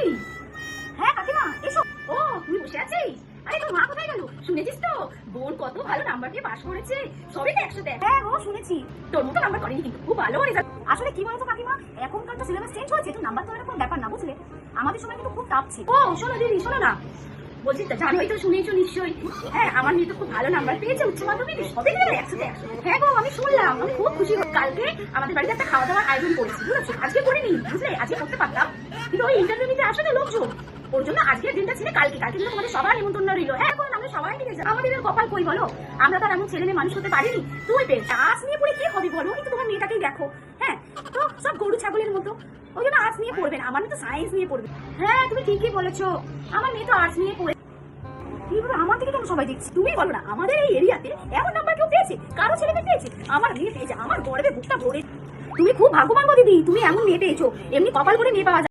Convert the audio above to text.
নাকি? হ্যাঁ কাকিমা এসো। ও তুই বসে আছিস? আরে তোর মা কোথায় গেল? শুনেছিস তো বোন কত ভালো নাম্বার দিয়ে পাস করেছে, সবই তো 100 তে। হ্যাঁ গো শুনেছি। তোর মতো নাম্বার করেনি কিন্তু খুব ভালো রেজাল্ট। আসলে কি বলতো কাকিমা, এখনকার তো সিলেবাস চেঞ্জ হয়েছে, তো নাম্বার তো এরকম ব্যাপার না বুঝলে। আমাদের সময় কিন্তু খুব টাফ ছিল। ও শোনো দিদি শোনো না, বলছি তো জানোই তো, শুনেছো নিশ্চয়ই। হ্যাঁ আমার মেয়ে তো খুব ভালো নাম্বার পেয়েছে উচ্চ মাধ্যমিকে, সবই গেলে 100 তে 100। হ্যাঁ গো আমি শুনলাম, আমি খুব খুশি। কালকে আমাদের বাড়িতে একটা খাওয়া দাওয়ার আয়োজন করেছি বুঝেছো, আজকে করিনি বুঝলে, আজকে করতে পারতাম কিন্তু ওই ইন্টারভিউ নিতে আসে না লোকজন, ওর জন্য আজকের দিনটা ছিল। কালকে কিন্তু তোমাদের সবার নিমন্ত্রণ রইলো। হ্যাঁ এখন আমরা সবাই মিলে যাবো। আমাদের কপাল কই বলো, আমরা তো আর এমন ছেলে মেয়ে মানুষ হতে পারিনি। তুই পেয়েছ আর্টস নিয়ে পড়ে কি হবে বলো, কিন্তু তোমার মেয়েটাকেই দেখো। হ্যাঁ তো সব গরু ছাগলের মতো, ওই জন্য আর্টস নিয়ে পড়বে না, আমার মেয়ে তো সায়েন্স নিয়ে পড়বে। হ্যাঁ তুমি ঠিকই বলেছো, আমার মেয়ে তো আর্টস নিয়ে পড়ে। আমার থেকে কেন সবাই দেখছি, তুমি বলো না আমাদের এই এরিয়াতে এমন নাম্বার কেউ পেয়েছে? কারো ছেলে মেয়ে পেয়েছে? আমার মেয়ে পেয়েছে, আমার গর্বে বুকটা ভরে। তুমি খুব ভাগ্যবান গো দিদি, তুমি এমন মেয়ে পেয়েছো, এমনি কপাল করে মেয়ে পাওয়া যায়।